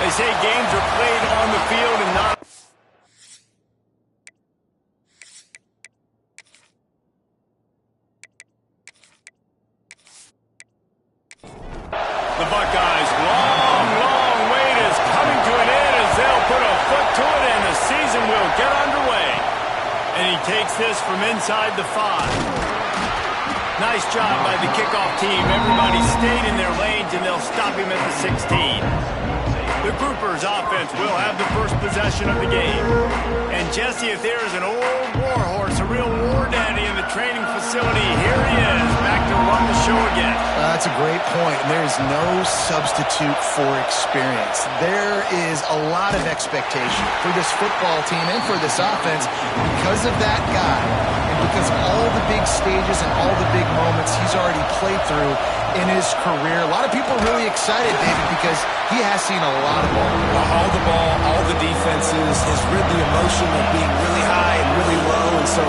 They say games are played on the field and not... The Buckeyes' long wait is coming to an end as they'll put a foot to it and the season will get underway. And he takes this from inside the 5. Nice job by the kickoff team. Everybody stayed in their lanes, and they'll stop him at the 16. The Groupers offense will have the first possession of the game. And Jesse, if there is an old war horse, a real war daddy in the training facility, here he is, back to run the show again. That's a great point. There is no substitute for experience. There is a lot of expectation for this football team and for this offense because of that guy. Because of all the big stages and all the big moments he's already played through in his career. A lot of people are really excited, David, because he has seen a lot of ball. All the ball, all the defenses, has rid the emotion of being really high and really low. And so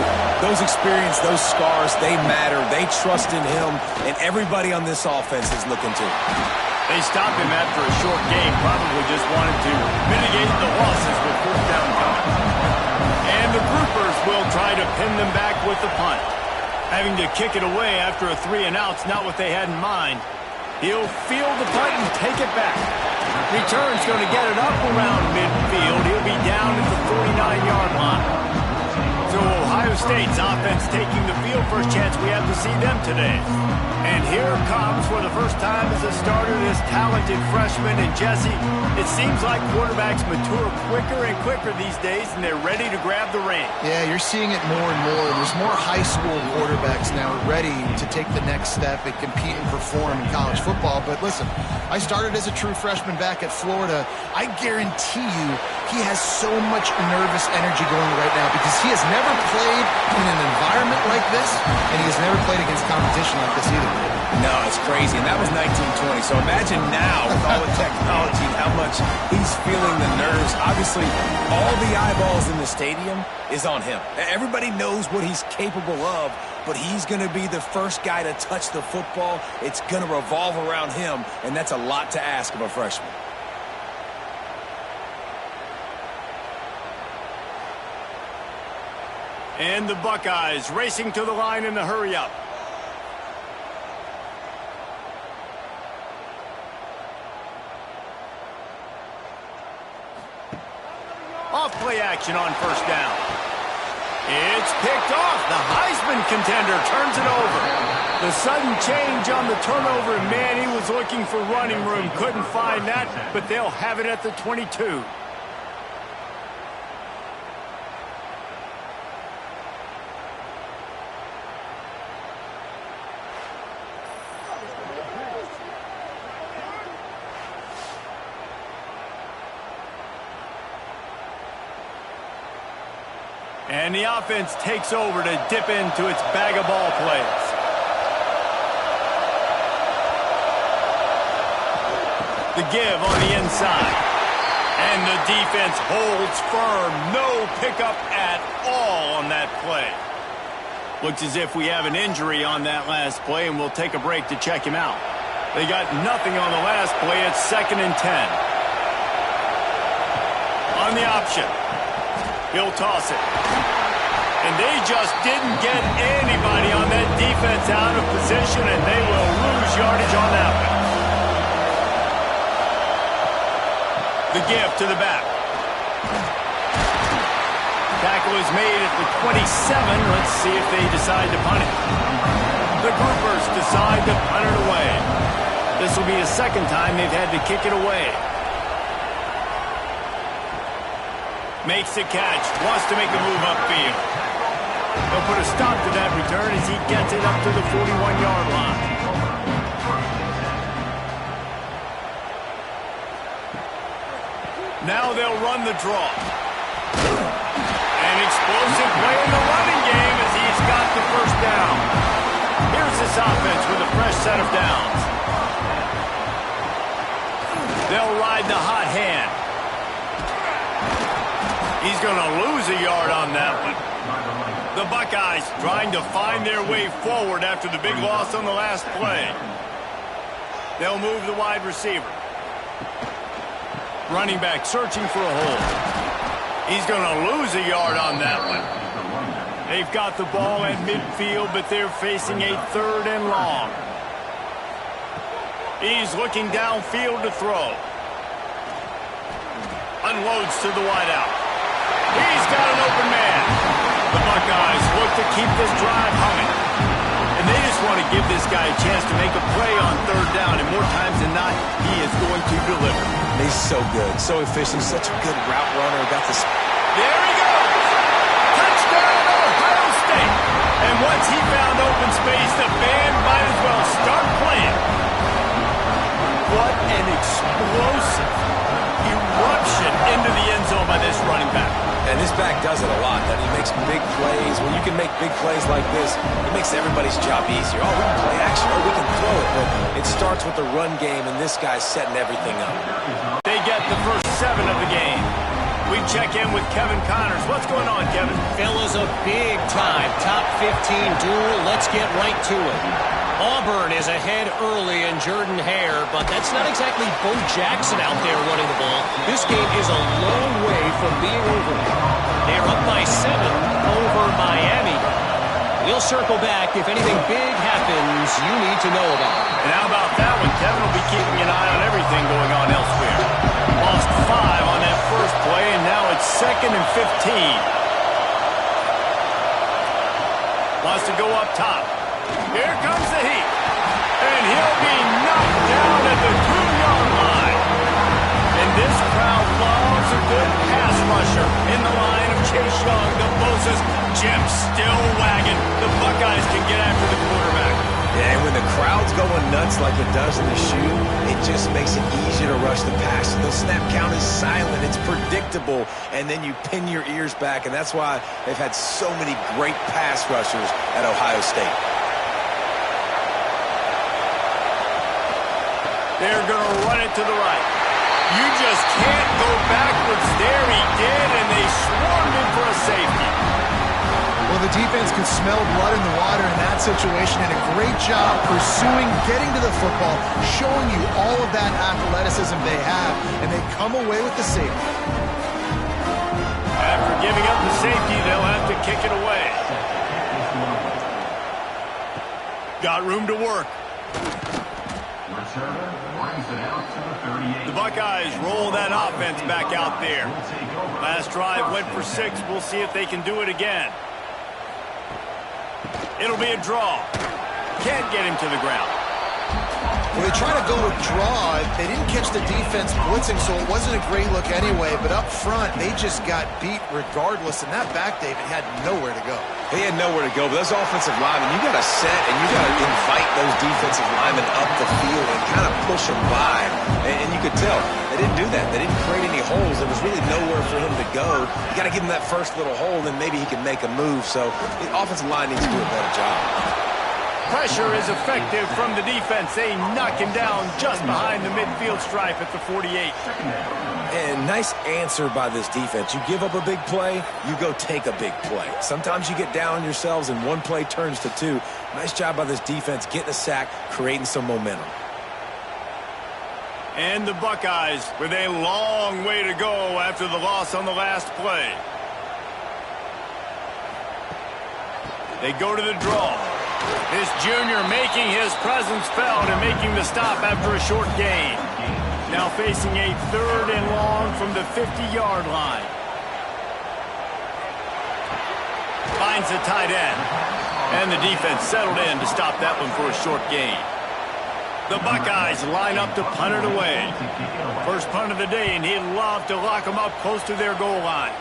those experiences, those scars, they matter. They trust in him, and everybody on this offense is looking to him. They stopped him after a short game, probably just wanted to mitigate the losses with fourth down coming. And the Groupers will try to pin them back with the punt. Having to kick it away after a 3-and-out's not what they had in mind. He'll field the punt and take it back. Return's going to get it up around midfield. He'll be down at the 49-yard line. So Ohio State's offense taking the field. First chance we have to see them today. And here comes, for the first time as a starter, this talented freshman. And Jesse, it seems like quarterbacks mature quicker and quicker these days, and they're ready to grab the reins. Yeah, you're seeing it more and more. There's more high school quarterbacks now ready to take the next step and compete and perform in college football. But listen, I started as a true freshman back at Florida. I guarantee you he has so much nervous energy going right now because he has never played in an environment like this, and he has never played against competition like this either. No, it's crazy, and that was 1920. So imagine now with all the technology, how much he's feeling the nerves. Obviously, all the eyeballs in the stadium is on him. Everybody knows what he's capable of, but he's going to be the first guy to touch the football. It's going to revolve around him, and that's a lot to ask of a freshman. And the Buckeyes racing to the line in the hurry-up. Off-play action on first down. It's picked off. The Heisman contender turns it over. The sudden change on the turnover, and man, he was looking for running room. Couldn't find that, but they'll have it at the 22. And the offense takes over to dip into its bag of ball plays. The give on the inside. And the defense holds firm. No pickup at all on that play. Looks as if we have an injury on that last play, and we'll take a break to check him out. They got nothing on the last play. It's 2nd and 10. On the option. He'll toss it. And they just didn't get anybody on that defense out of position, and they will lose yardage on that one. The give to the back. Tackle is made at the 27. Let's see if they decide to punt it. The Groupers decide to punt it away. This will be the second time they've had to kick it away. Makes the catch, wants to make a move upfield. They'll put a stop to that return as he gets it up to the 41-yard line. Now they'll run the draw. An explosive play in the running game as he's got the first down. Here's this offense with a fresh set of downs. They'll ride the hot hand. He's going to lose a yard on that one. The Buckeyes trying to find their way forward after the big loss on the last play. They'll move the wide receiver. Running back searching for a hole. He's going to lose a yard on that one. They've got the ball at midfield, but they're facing a 3rd and long. He's looking downfield to throw. Unloads to the wideout. He's got an open man. The Buckeyes look to keep this drive humming. And they just want to give this guy a chance to make a play on 3rd down, and more times than not, he is going to deliver. He's so good, so efficient, such a good route runner. Got this. There he goes! Touchdown, Ohio State! And once he found open space, the band might as well start playing. What an explosive eruption into the end zone by this running back. And this back does it a lot. That he makes big plays. When you can make big plays like this, it makes everybody's job easier. Oh, we can play action. Oh, we can throw it. But it starts with the run game, and this guy's setting everything up. They get the first 7 of the game. We check in with Kevin Connors. What's going on, Kevin? Fellas, a big-time top 15 duel. Let's get right to it. Auburn is ahead early in Jordan Hare, but that's not exactly Bo Jackson out there running the ball. This game is a long way from being over. They're up by 7 over Miami. We'll circle back if anything big happens you need to know about. And how about that one? Kevin will be keeping an eye on everything going on elsewhere. Lost 5 on that first play, and now it's 2nd and 15. Wants to go up top. Here comes the heat. And he'll be knocked down at the 2-yard line. And this crowd loves a good pass rusher in the line of Chase Young, the Bosa's Jim still wagging. The Buckeyes can get after the quarterback. Yeah, and when the crowd's going nuts like it does in the shoe, it just makes it easier to rush the pass. The snap count is silent. It's predictable. And then you pin your ears back. And that's why they've had so many great pass rushers at Ohio State. They're going to run it to the right. You just can't go backwards there. He did, and they swarmed him for a safety. Well, the defense could smell blood in the water in that situation, and a great job pursuing, getting to the football, showing you all of that athleticism they have, and they come away with the safety. After giving up the safety, they'll have to kick it away. Got room to work. The Buckeyes roll that offense back out there. Last drive went for 6. We'll see if they can do it again. It'll be a draw. Can't get him to the ground. Well, they try to go with draw. They didn't catch the defense blitzing, so it wasn't a great look anyway. But up front, they just got beat regardless. And that back, David, had nowhere to go. He had nowhere to go. But those offensive linemen, you got to set and you got to invite those defensive linemen up the field and kind of push them by. And you could tell they didn't do that. They didn't create any holes. There was really nowhere for him to go. You got to give him that first little hole, then maybe he can make a move. So the offensive line needs to do a better job. Pressure is effective from the defense. They knock him down just behind the midfield stripe at the 48. And nice answer by this defense. You give up a big play, you go take a big play. Sometimes you get down on yourselves and one play turns to 2. Nice job by this defense getting a sack, creating some momentum. And the Buckeyes with a long way to go after the loss on the last play. They go to the draw. This junior making his presence felt and making the stop after a short gain. Now facing a 3rd and long from the 50-yard line. Finds the tight end. And the defense settled in to stop that one for a short gain. The Buckeyes line up to punt it away. First punt of the day, and he'd love to lock them up close to their goal line.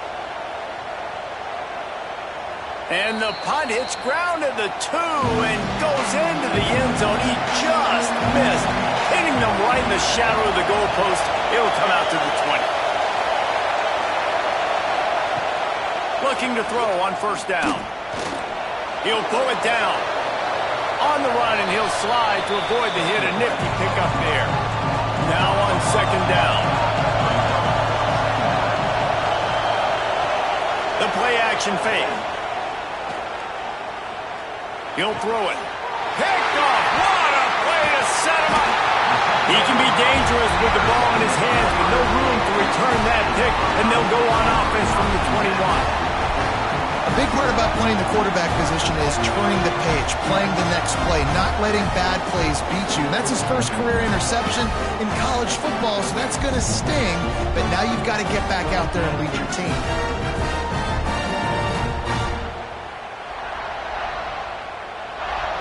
And the punt hits ground at the 2 and goes into the end zone. He just missed, hitting them right in the shadow of the goalpost. It'll come out to the 20. Looking to throw on first down. He'll pull it down. On the run, and he'll slide to avoid the hit. A nifty pickup there. Now on second down. The play action fake. He'll throw it. Picked off. What a play to set him up. He can be dangerous with the ball in his hands, with no room to return that pick, and they'll go on offense from the 21. A big part about playing the quarterback position is turning the page, playing the next play, not letting bad plays beat you. That's his first career interception in college football, so that's going to sting, but now you've got to get back out there and lead your team.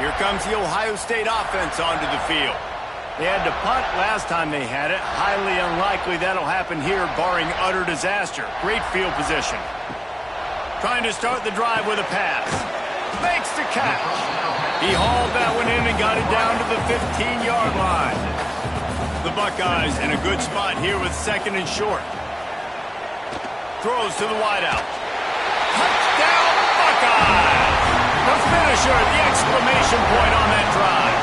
Here comes the Ohio State offense onto the field. They had to punt last time they had it. Highly unlikely that'll happen here, barring utter disaster. Great field position. Trying to start the drive with a pass. Makes the catch. He hauled that one in and got it down to the 15-yard line. The Buckeyes in a good spot here with second and short. Throws to the wideout. Touchdown, Buckeyes! The finisher, the exclamation point on that drive.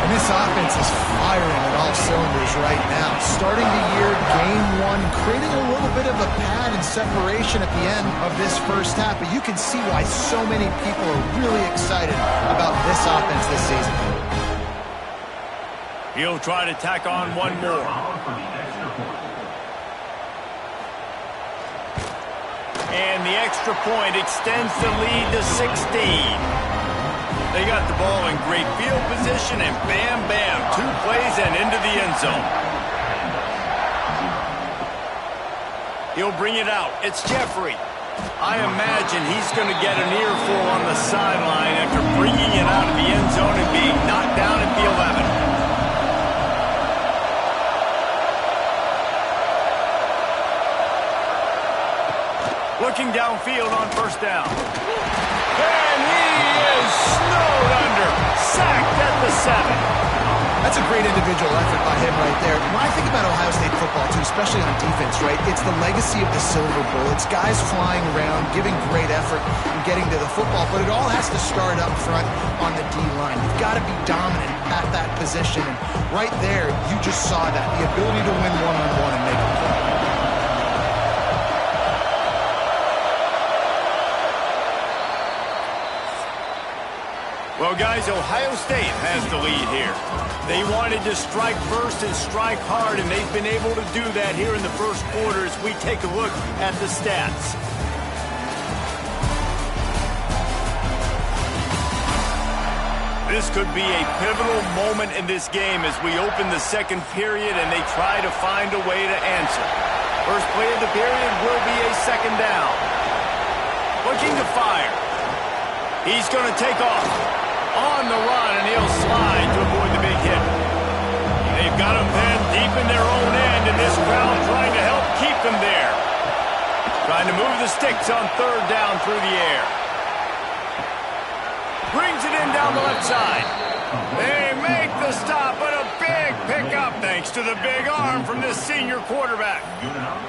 And this offense is firing at all cylinders right now. Starting the year, game one, creating a little bit of a pad and separation at the end of this first half. But you can see why so many people are really excited about this offense this season. He'll try to tack on one more. And the extra point extends the lead to 16. They got the ball in great field position, and bam, bam, 2 plays and into the end zone. He'll bring it out. It's Jeffrey. I imagine he's going to get an earful on the sideline after bringing it out of the end zone and being knocked down at the 11. Looking downfield on first down. And he is snowed under. Sacked at the 7. That's a great individual effort by him right there. When I think about Ohio State football, too, especially on defense, right, it's the legacy of the Silver Bowl. It's guys flying around, giving great effort, and getting to the football. But it all has to start up front on the D-line. You've got to be dominant at that position. And right there, you just saw that, the ability to win one-on-one and make a play. Well, guys, Ohio State has the lead here. They wanted to strike first and strike hard, and they've been able to do that here in the first quarter as we take a look at the stats. This could be a pivotal moment in this game as we open the second period and they try to find a way to answer. First play of the period will be a second down. Looking to fire. He's going to take off. On the run, and he'll slide to avoid the big hit. They've got him then deep in their own end, and this crowd trying to help keep them there. Trying to move the sticks on third down through the air. Brings it in down the left side. They make the stop, but a big pickup thanks to the big arm from this senior quarterback.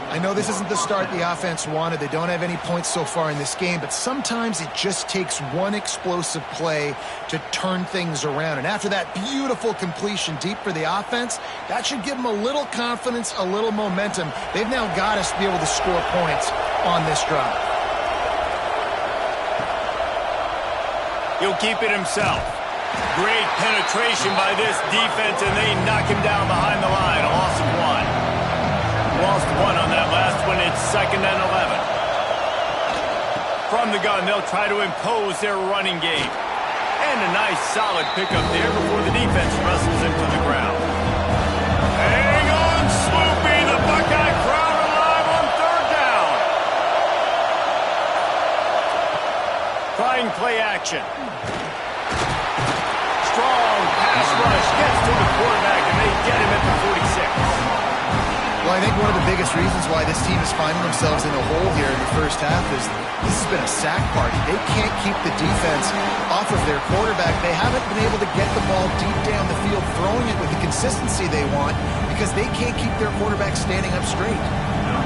I know this isn't the start the offense wanted. They don't have any points so far in this game, but sometimes it just takes one explosive play to turn things around. And after that beautiful completion deep for the offense, that should give them a little confidence, a little momentum. They've now got us to be able to score points on this drive. He'll keep it himself. Great penetration by this defense, and they knock him down behind the line. A loss of 1. Lost 1 on that last one. It's second and 11. From the gun, they'll try to impose their running game. And a nice solid pickup there before the defense wrestles him to the ground. Hang on, Sloopy. The Buckeye crowd alive on third down. Trying play action. Strong pass rush gets to the quarterback, and they get him at the 46. Well, I think one of the biggest reasons why this team is finding themselves in a hole here in the first half is this has been a sack party. They can't keep the defense off of their quarterback. They haven't been able to get the ball deep down the field, throwing it with the consistency they want because they can't keep their quarterback standing up straight.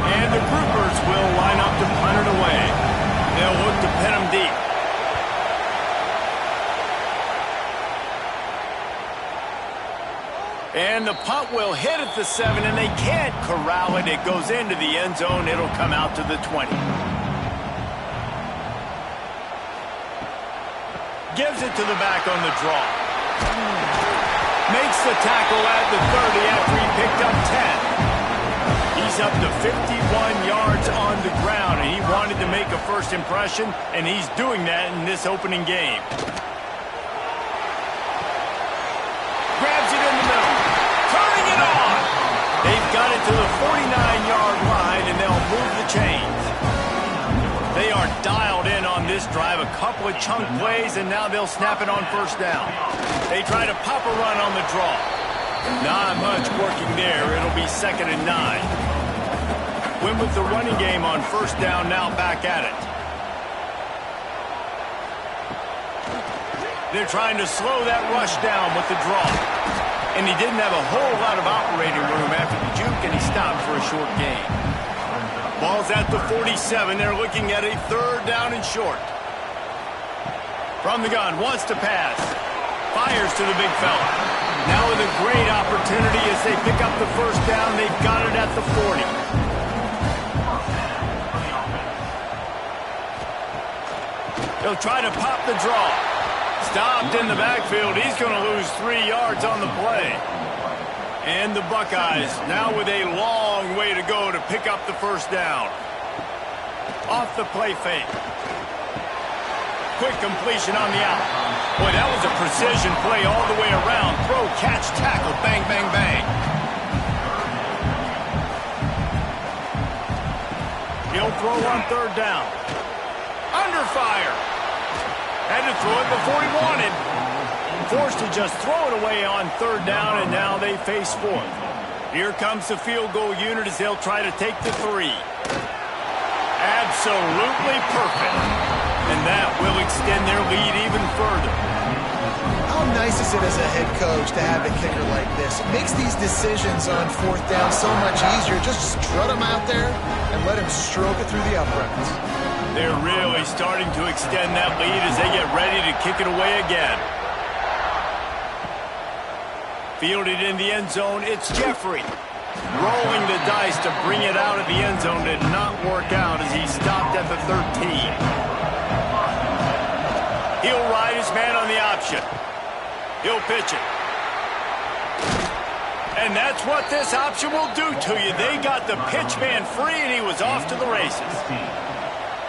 And the groupers will line up to punt it away. They'll look to pin him deep. And the punt will hit at the 7, and they can't corral it. It goes into the end zone. It'll come out to the 20. Gives it to the back on the draw. Makes the tackle at the 30 after he picked up 10. He's up to 51 yards on the ground, and he wanted to make a first impression, and he's doing that in this opening game. Grabs it in the middle. Turning it on. They've got it to the 49-yard line, and they'll move the chains. They are dialed in on this drive. A couple of chunk plays, and now they'll snap it on first down. They try to pop a run on the draw. Not much working there. It'll be 2nd and 9. Win with the running game on first down, now back at it. They're trying to slow that rush down with the draw. And he didn't have a whole lot of operating room after the juke, and he stopped for a short gain. Ball's at the 47. They're looking at a 3rd down and short. From the gun, wants to pass. Fires to the big fella. Now with a great opportunity as they pick up the first down. They've got it at the 40. They'll try to pop the draw. Stopped in the backfield. He's going to lose 3 yards on the play. And the Buckeyes now with a long way to go to pick up the first down. Off the play fake. Quick completion on the out. Boy, that was a precision play all the way around. Throw, catch, tackle, bang, bang, bang. He'll throw on 3rd down. Under fire. Had to throw it before he wanted. Forced to just throw it away on 3rd down, and now they face 4th. Here comes the field goal unit as they'll try to take the 3. Absolutely perfect. And that will extend their lead even further. How nice is it as a head coach to have a kicker like this? It makes these decisions on 4th down so much easier. Just strut him out there and let him stroke it through the uprights. They're really starting to extend that lead as they get ready to kick it away again. Fielded in the end zone, it's Jeffrey. Rolling the dice to bring it out of the end zone did not work out as he stopped at the 13. He'll ride his man on the option. He'll pitch it. And that's what this option will do to you. They got the pitch man free, and he was off to the races.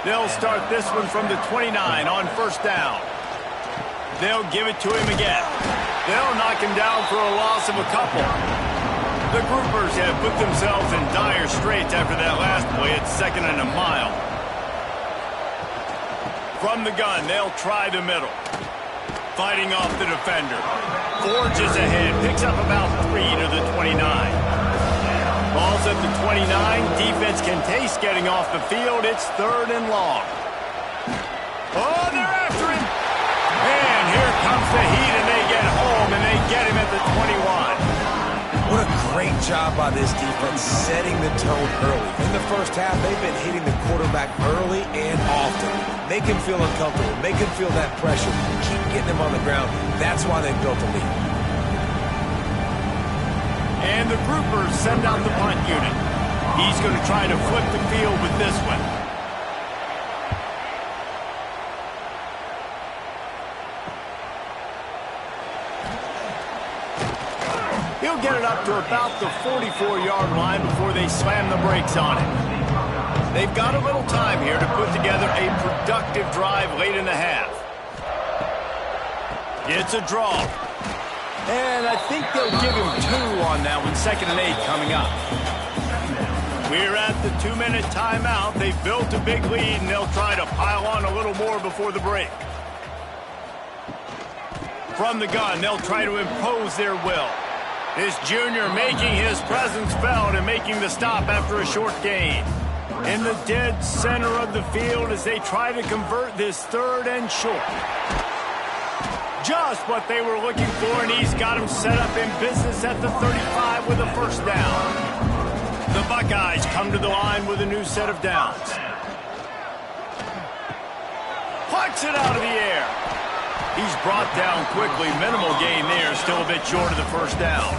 They'll start this one from the 29 on first down. They'll give it to him again. They'll knock him down for a loss of a couple. The groupers have put themselves in dire straits after that last play at 2nd and a mile. From the gun, they'll try the middle. Fighting off the defender. Forges ahead, picks up about 3 to the 29. Ball's at the 29. Defense can taste getting off the field. It's 3rd and long. Oh, they're after him. And here comes the heat, and they get home, and they get him at the 21. What a great job by this defense setting the tone early. In the first half, they've been hitting the quarterback early and often. Make him feel uncomfortable. Make him feel that pressure. Keep getting him on the ground. That's why they've built a lead. And the groupers send out the punt unit. He's going to try to flip the field with this one. He'll get it up to about the 44-yard line before they slam the brakes on it. They've got a little time here to put together a productive drive late in the half. It's a draw. And I think they'll give him 2 on that one. 2nd and 8 coming up. We're at the 2-minute timeout. They've built a big lead, and they'll try to pile on a little more before the break. From the gun, they'll try to impose their will. This junior making his presence felt and making the stop after a short gain. In the dead center of the field as they try to convert this 3rd and short. Just what they were looking for, and he's got him set up in business at the 35 with a first down. The Buckeyes come to the line with a new set of downs. Plucks it out of the air. He's brought down quickly. Minimal gain there, still a bit short of the first down.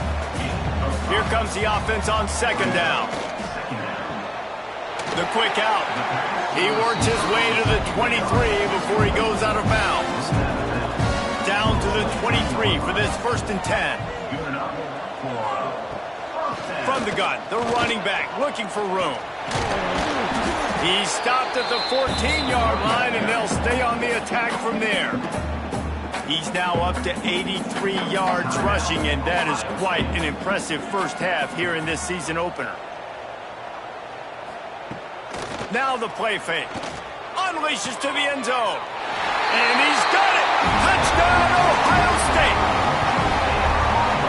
Here comes the offense on 2nd down. The quick out. He works his way to the 23 before he goes out of bounds. Down to the 23 3 for this 1st and 10. From the gun, the running back looking for room. He stopped at the 14-yard line, and they'll stay on the attack from there. He's now up to 83 yards rushing, and that is quite an impressive first half here in this season opener. Now the play fake. Unleashes to the end zone. And he's got it! Touchdown, Ohio State!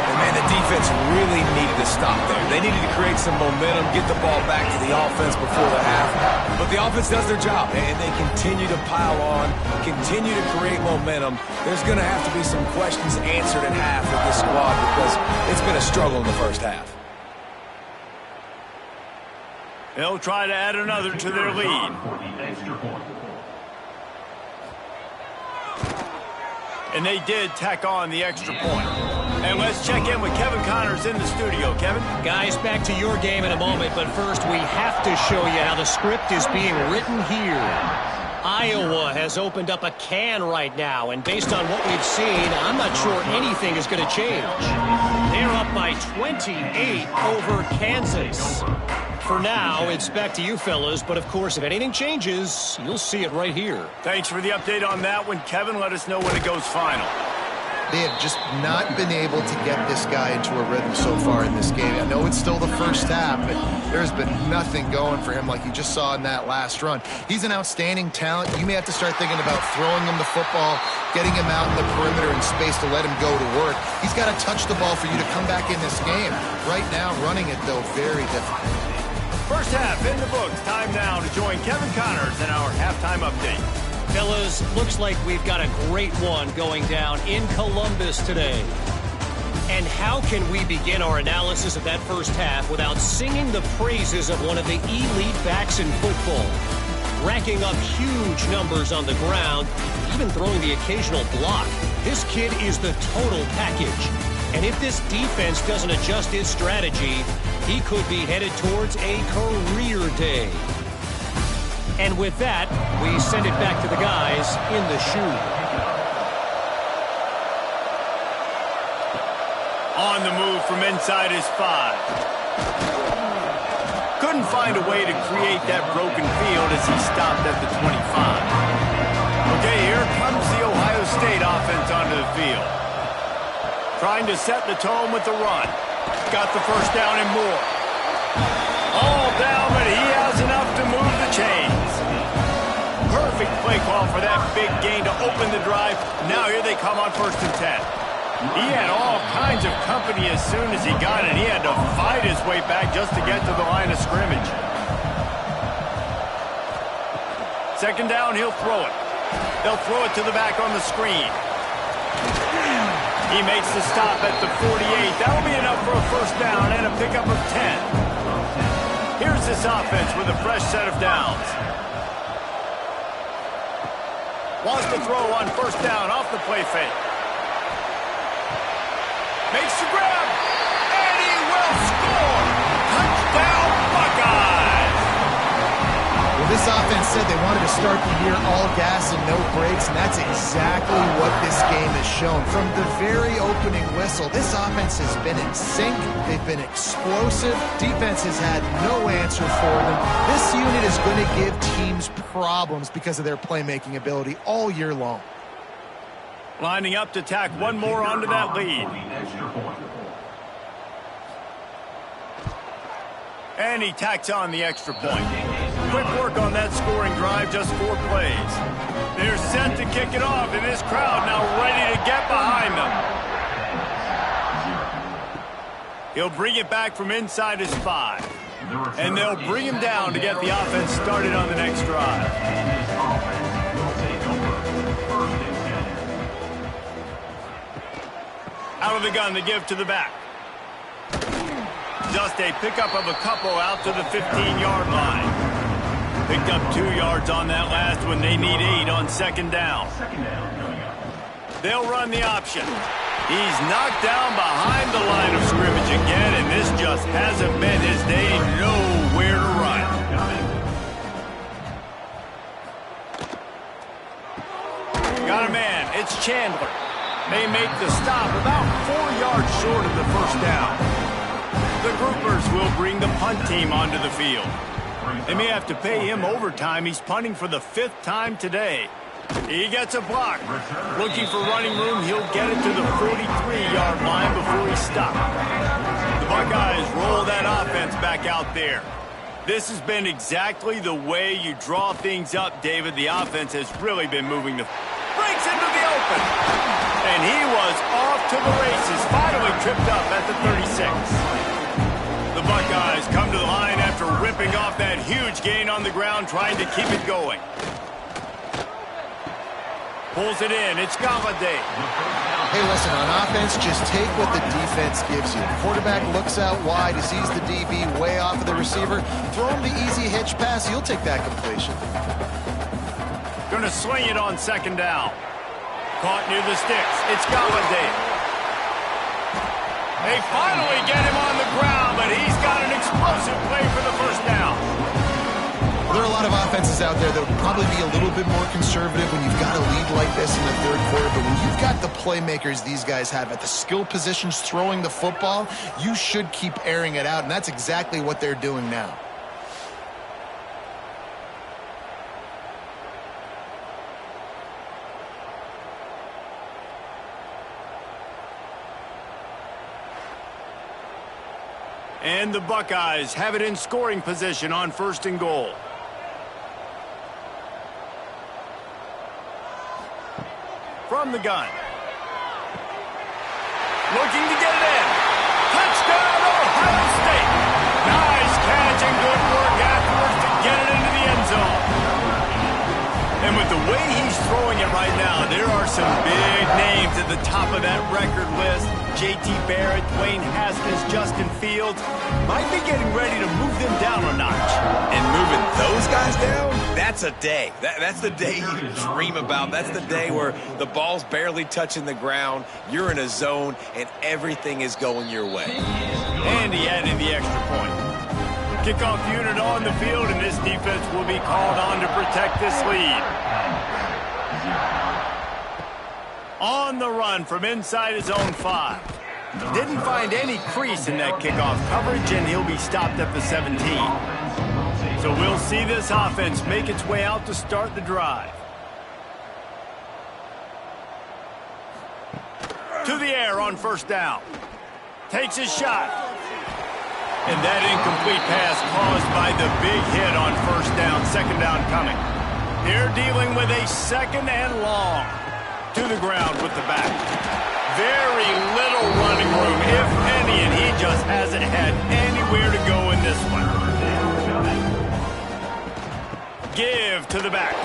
And man, the defense really needed to stop there. They needed to create some momentum, get the ball back to the offense before the half. But the offense does their job, and they continue to pile on, continue to create momentum. There's going to have to be some questions answered at half with this squad because it's been a struggle in the first half. They'll try to add another to their lead. And they did tack on the extra point. And let's check in with Kevin Connors in the studio. Kevin? Guys, back to your game in a moment, but first we have to show you how the script is being written here. Iowa has opened up a can right now, and based on what we've seen, I'm not sure anything is going to change. They're up by 28 over Kansas. For now, it's back to you fellas, but of course, if anything changes, you'll see it right here. Thanks for the update on that one, Kevin. Let us know when it goes final. They have just not been able to get this guy into a rhythm so far in this game. I know it's still the first half, but there's been nothing going for him like you just saw in that last run. He's an outstanding talent. You may have to start thinking about throwing him the football, getting him out in the perimeter in space to let him go to work. He's got to touch the ball for you to come back in this game. Right now, running it, though, very difficult. First half in the books. Time now to join Kevin Connors in our halftime update. Fellas, looks like we've got a great one going down in Columbus today. And how can we begin our analysis of that first half without singing the praises of one of the elite backs in football? Racking up huge numbers on the ground, even throwing the occasional block. This kid is the total package. And if this defense doesn't adjust its strategy, he could be headed towards a career day. And with that, we send it back to the guys in the shoe. On the move from inside his 5. Couldn't find a way to create that broken field as he stopped at the 25. Okay, here comes the Ohio State offense onto the field. Trying to set the tone with the run. Got the first down and more. All down, but he has enough to move the chains. Perfect play call for that big gain to open the drive. Now here they come on 1st and 10. He had all kinds of company as soon as he got it. He had to fight his way back just to get to the line of scrimmage. 2nd down, he'll throw it. They'll throw it to the back on the screen. He makes the stop at the 48. That'll be enough for a first down and a pickup of 10. Here's this offense with a fresh set of downs. Wants to throw on 1st down off the play fake. Makes the grab, and he will score! Touchdown, Buckeyes! Well, this offense said they wanted to start the year all gas and no brakes, and that's exactly what this game has shown. From the very opening whistle, this offense has been in sync. They've been explosive. Defense has had no answer for them. This unit is going to give teams problems because of their playmaking ability all year long. Lining up to tack one more onto that lead. And he tacks on the extra point. Quick work on that scoring drive, just 4 plays. They're set to kick it off, and this crowd now ready to get behind them. He'll bring it back from inside his 5. And they'll bring him down to get the offense started on the next drive. Out of the gun, the give to the back. Just a pickup of a couple out to the 15-yard line. Picked up 2 yards on that last one. They need 8 on 2nd down. They'll run the option. He's knocked down behind the line of scrimmage again, and this just hasn't been his day. Nowhere to run. Got a man. It's Chandler. They make the stop about 4 yards short of the first down. The groupers will bring the punt team onto the field. They may have to pay him overtime. He's punting for the 5th time today. He gets a block. Looking for running room, he'll get it to the 43-yard line before he stopped. The Buckeyes roll that offense back out there. This has been exactly the way you draw things up, David. The offense has really been moving the... Breaks into the open. And he was off to the races. Finally tripped up at the 36. The Buckeyes come to the line after ripping off that huge gain on the ground, trying to keep it going. Pulls it in. It's Galladay. Hey, listen, on offense, just take what the defense gives you. The quarterback looks out wide, he sees the DB way off of the receiver. Throw him the easy hitch pass. He'll take that completion. Going to sling it on 2nd down. Caught near the sticks. It's Galladay. They finally get him on the ground, but he's got an explosive play for the first down. There are a lot of offenses out there that would probably be a little bit more conservative when you've got a lead like this in the 3rd quarter, but when you've got the playmakers these guys have at the skill positions throwing the football, you should keep airing it out, and that's exactly what they're doing now. And the Buckeyes have it in scoring position on 1st and goal. From the gun. Looking to get it in. Touchdown, Ohio State. Nice catch and good work afterwards to get it into the end zone. And with the way he's throwing it right now, there are some big names at the top of that record list. J.T. Barrett, Dwayne Haskins, Justin Fields might be getting ready to move them down a notch. And moving those guys down, that's a day. That's the day you dream about. That's the day where the ball's barely touching the ground, you're in a zone, and everything is going your way. And he added the extra point. Kickoff unit on the field, and this defense will be called on to protect this lead. On the run from inside his own 5. Didn't find any crease in that kickoff coverage, and he'll be stopped at the 17. So we'll see this offense make its way out to start the drive. To the air on 1st down. Takes his shot. And that incomplete pass caused by the big hit on 1st down, 2nd down coming. They're dealing with a 2nd and long. To the ground with the back. Very little running room, if any, and he just hasn't had anywhere to go in this one. Give to the back.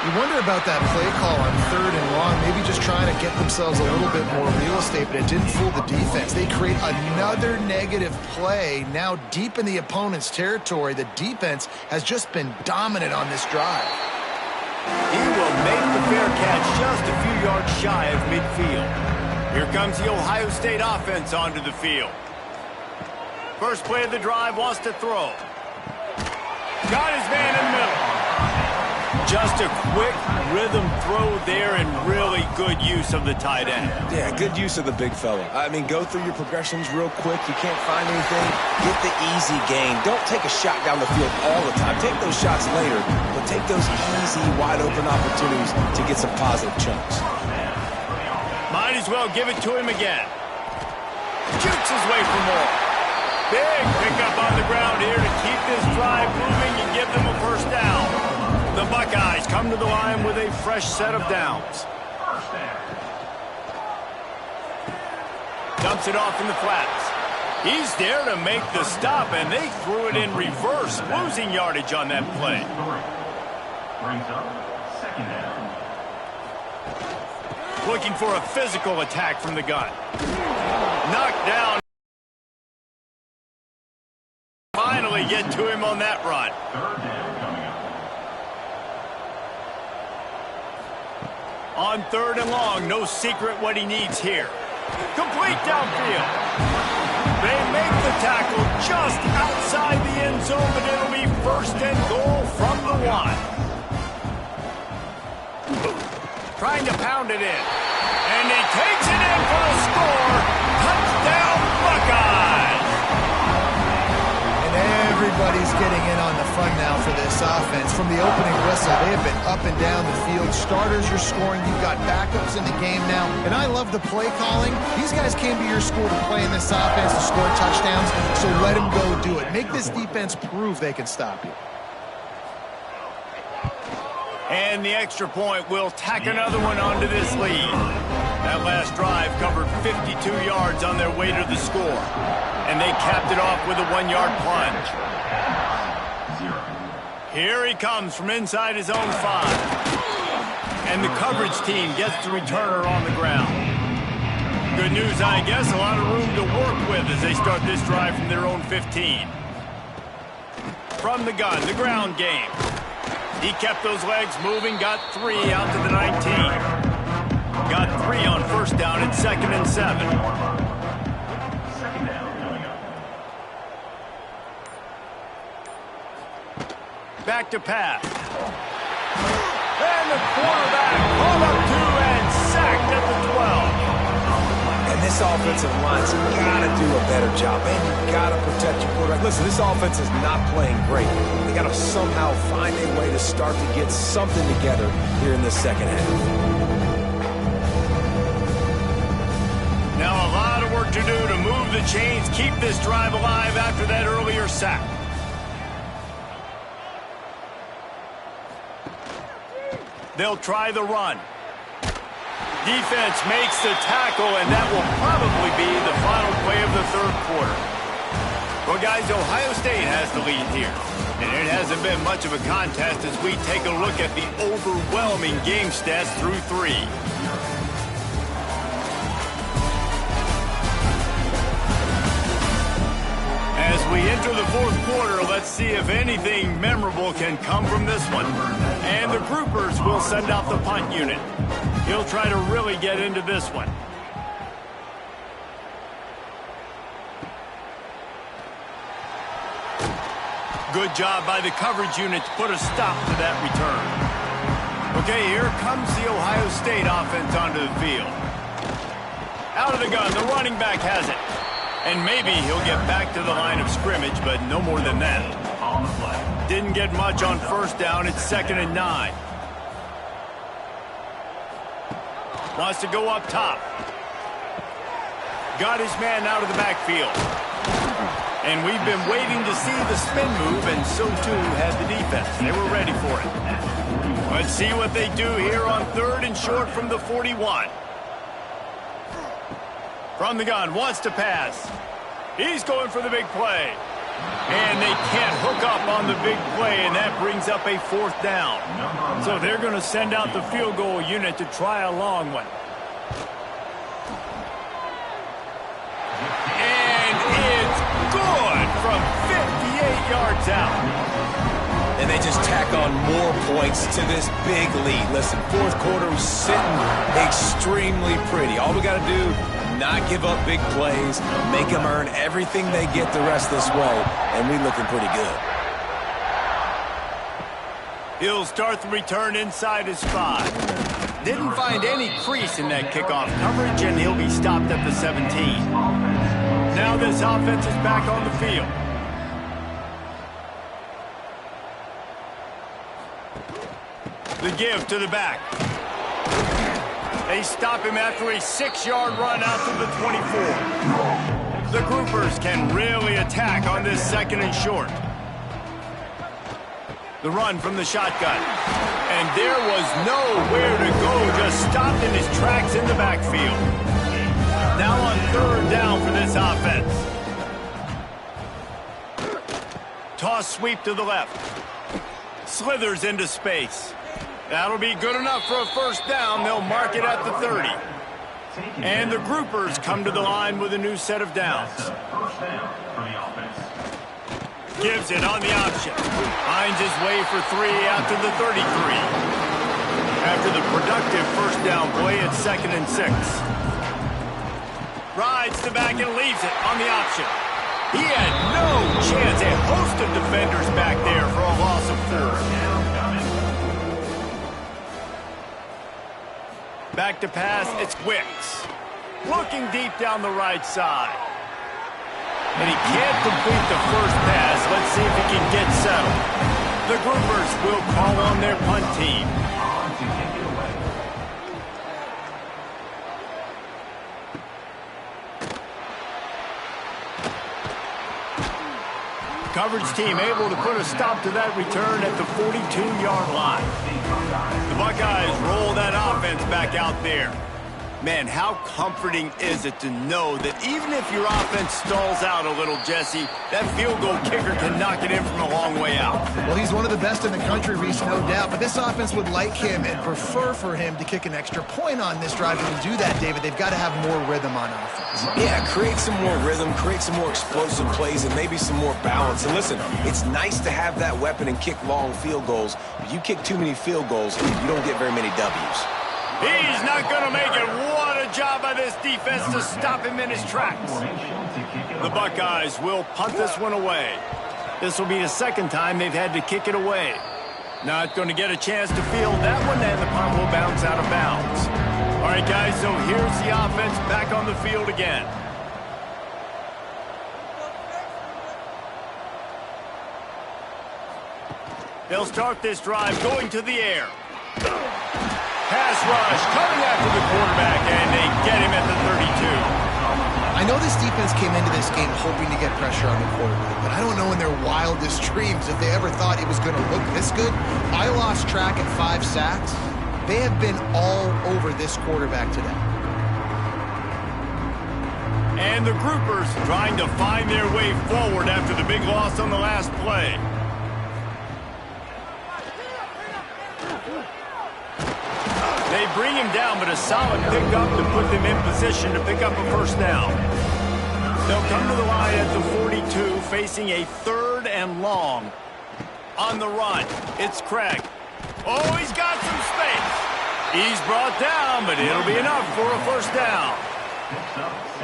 You wonder about that play call on 3rd and long, maybe just trying to get themselves a little bit more real estate, but it didn't fool the defense. They create another negative play now deep in the opponent's territory. The defense has just been dominant on this drive. He will make the fair catch just a few yards shy of midfield. Here comes the Ohio State offense onto the field. First play of the drive, wants to throw. Got his man in the middle. Just a quick rhythm throw there and really good use of the tight end. Yeah, good use of the big fella. I mean, go through your progressions real quick. You can't find anything. Get the easy gain. Don't take a shot down the field all the time. Take those shots later, but take those easy, wide-open opportunities to get some positive chunks. Might as well give it to him again. Jukes his way for more. Big pickup on the ground here to keep this drive moving and give them a 1st down. The Buckeyes come to the line with a fresh set of downs. Dumps it off in the flats. He's there to make the stop, and they threw it in reverse, losing yardage on that play. Brings up 2nd down. Looking for a physical attack from the gun. Knocked down. Finally get to him on that run. 3rd down coming up. On 3rd and long, no secret what he needs here. Complete downfield. They make the tackle just outside the end zone, but it'll be 1st and goal from the 1. trying to pound it in. And he takes it in for the score. Touchdown, Buckeyes! And everybody's getting in on the fun now for this offense. From the opening whistle, they have been up and down the field. Starters are scoring. You've got backups in the game now. And I love the play calling. These guys came to your school to play in this offense to score touchdowns, so let them go do it. Make this defense prove they can stop you. And the extra point will tack another one onto this lead. That last drive covered 52 yards on their way to the score. And they capped it off with a 1-yard plunge. Here he comes from inside his own 5. And the coverage team gets the returner on the ground. Good news, I guess, a lot of room to work with as they start this drive from their own 15. From the gun, the ground game. He kept those legs moving, got 3 out to the 19. Got 3 on first down at 2nd and 7. Second down coming up. Back to pass. And the quarterback pulled up 2 and sacked at the 12. And this offensive line's got to do a better job. Man, you got to protect your quarterback. Listen, this offense is not playing great. They got to somehow find a way to start to get something together here in the second half. Now a lot of work to do to move the chains, keep this drive alive after that earlier sack. They'll try the run. Defense makes the tackle, and that will probably be the final play of the third quarter. Well, guys, Ohio State has the lead here, and it hasn't been much of a contest as we take a look at the overwhelming game stats through 3. As we enter the fourth quarter, let's see if anything memorable can come from this one. And the groupers will send out the punt unit. He'll try to really get into this one. Good job by the coverage unit to put a stop to that return. Okay, here comes the Ohio State offense onto the field. Out of the gun, the running back has it. And maybe he'll get back to the line of scrimmage, but no more than that. On the play. Didn't get much on first down. It's 2nd and 9. Wants to go up top. Got his man out of the backfield. And we've been waiting to see the spin move, and so too had the defense. They were ready for it. Let's see what they do here on 3rd and short from the 41. From the gun, wants to pass. He's going for the big play. And they can't hook up on the big play, and that brings up a 4th down. So they're going to send out the field goal unit to try a long one. And it's good from 58 yards out. And they just tack on more points to this big lead. Listen, fourth quarter was sitting extremely pretty. All we got to do, not give up big plays, make them earn everything they get the rest of this way, and we looking pretty good. He'll start the return inside his 5. Didn't find any crease in that kickoff coverage, and he'll be stopped at the 17. Now this offense is back on the field. The give to the back. They stop him after a 6-yard run out to the 24. The groupers can really attack on this 2nd and short. The run from the shotgun. And there was nowhere to go, just stopped in his tracks in the backfield. Now on 3rd down for this offense. Toss sweep to the left. Slithers into space. That'll be good enough for a 1st down. They'll mark it at the 30. And the groupers come to the line with a new set of downs. First down for the offense. Gives it on the option. Finds his way for 3 out to the 33. After the productive 1st down play at 2nd and 6. Rides the back and leaves it on the option. He had no chance. A host of defenders back there for a loss of 4. Back to pass, it's Wicks. Looking deep down the right side. And he can't complete the first pass. Let's see if he can get settled. The groupers will call on their punt team. Coverage team able to put a stop to that return at the 42-yard line. The Buckeyes roll that offense back out there. Man, how comforting is it to know that even if your offense stalls out a little, Jesse, that field goal kicker can knock it in from a long way out. Well, he's one of the best in the country, Reese, no doubt. But this offense would like him and prefer for him to kick an extra point on this drive. And to do that, David, they've got to have more rhythm on offense. Yeah, create some more rhythm, create some more explosive plays, and maybe some more balance. And listen, it's nice to have that weapon and kick long field goals. But you kick too many field goals, you don't get very many W's. He's not going to make it. What a job by this defense to stop him in his tracks. The Buckeyes will punt this one away. This will be the second time they've had to kick it away. Not going to get a chance to field that one, and the punt will bounce out of bounds. All right, guys, so here's the offense back on the field again. They'll start this drive going to the air. Pass rush coming after the quarterback, and they get him at the 32. I know this defense came into this game hoping to get pressure on the quarterback, but I don't know in their wildest dreams if they ever thought it was going to look this good. I lost track at 5 sacks. They have been all over this quarterback today. And the groupers trying to find their way forward after the big loss on the last play. They bring him down, but a solid pickup to put them in position to pick up a first down. They'll come to the line at the 42, facing a 3rd and long. On the run, it's Craig. Oh, he's got some space. He's brought down, but it'll be enough for a first down.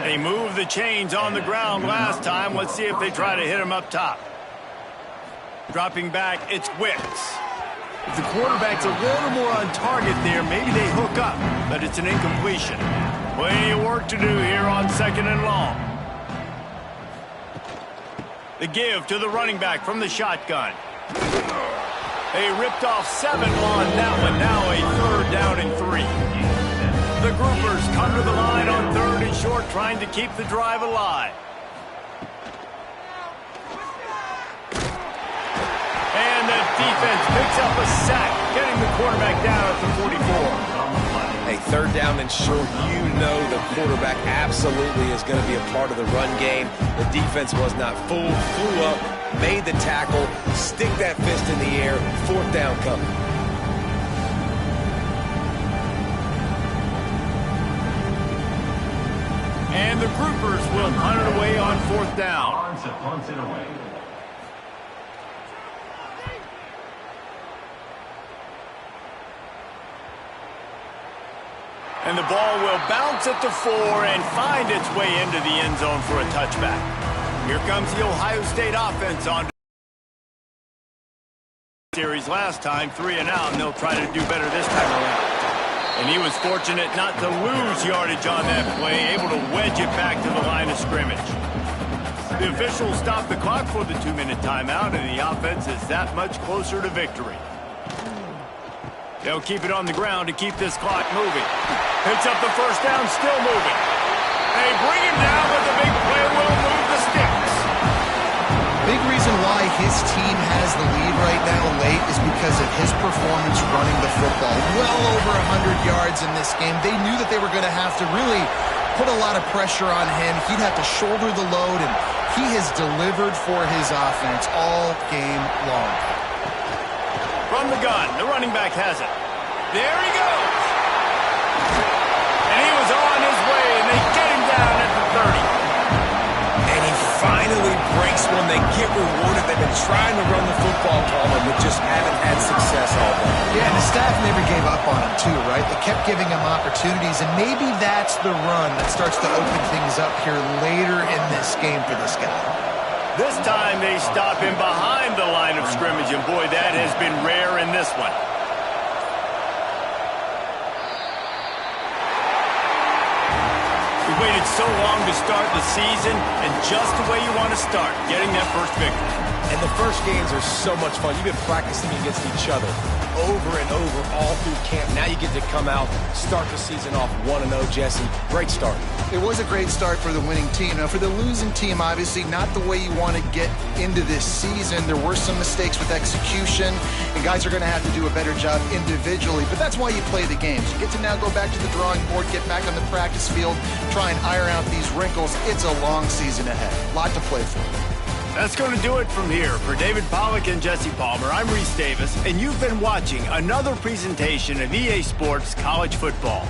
They moved the chains on the ground last time. Let's see if they try to hit him up top. Dropping back, it's Wicks. If the quarterback's a little more on target there, maybe they hook up, but it's an incompletion. Plenty of work to do here on 2nd and long. The give to the running back from the shotgun. They ripped off 7 on that one. Now a 3rd down and 3. The groupers come to the line on 3rd and short, trying to keep the drive alive. And the defense picks up a sack, getting the quarterback down at the 44. Hey, 3rd down and short, you know the quarterback absolutely is going to be a part of the run game. The defense was not fooled, flew up, made the tackle, stick that fist in the air, 4th down coming. And the groupers will punt it away on 4th down. Punts it away. And the ball will bounce at the 4 and find its way into the end zone for a touchback. Here comes the Ohio State offense on series last time, 3 and out, and they'll try to do better this time around. And he was fortunate not to lose yardage on that play, able to wedge it back to the line of scrimmage. The officials stopped the clock for the 2-minute timeout, and the offense is that much closer to victory. They'll keep it on the ground to keep this clock moving. Picks up the first down, still moving. They bring him down, but the big play will move the sticks. Big reason why his team has the lead right now late is because of his performance running the football. Well over 100 yards in this game. They knew that they were going to have to really put a lot of pressure on him. He'd have to shoulder the load, and he has delivered for his offense all game long. From the gun, the running back has it. There he goes. And he was on his way, and they get him down at the 30. And he finally breaks one. They get rewarded. They've been trying to run the football, Palmer, but just haven't had success all day. Yeah, and the staff never gave up on him, too, right? They kept giving him opportunities, and maybe that's the run that starts to open things up here later in this game for this guy. This time they stop him behind the line of scrimmage, and boy, that has been rare in this one. waited so long to start the season, and just the way you want to start, getting that first victory. And the first games are so much fun. You've been practicing against each other over and over all through camp. Now you get to come out, start the season off 1-0, Jesse. Great start. It was a great start for the winning team. Now, for the losing team, obviously not the way you want to get into this season. There were some mistakes with execution, and guys are going to have to do a better job individually. But that's why you play the games. You get to now go back to the drawing board, get back on the practice field, try and iron out these wrinkles. It's a long season ahead. A lot to play for. That's going to do it from here. For David Pollack and Jesse Palmer, I'm Reese Davis, and you've been watching another presentation of EA Sports College Football.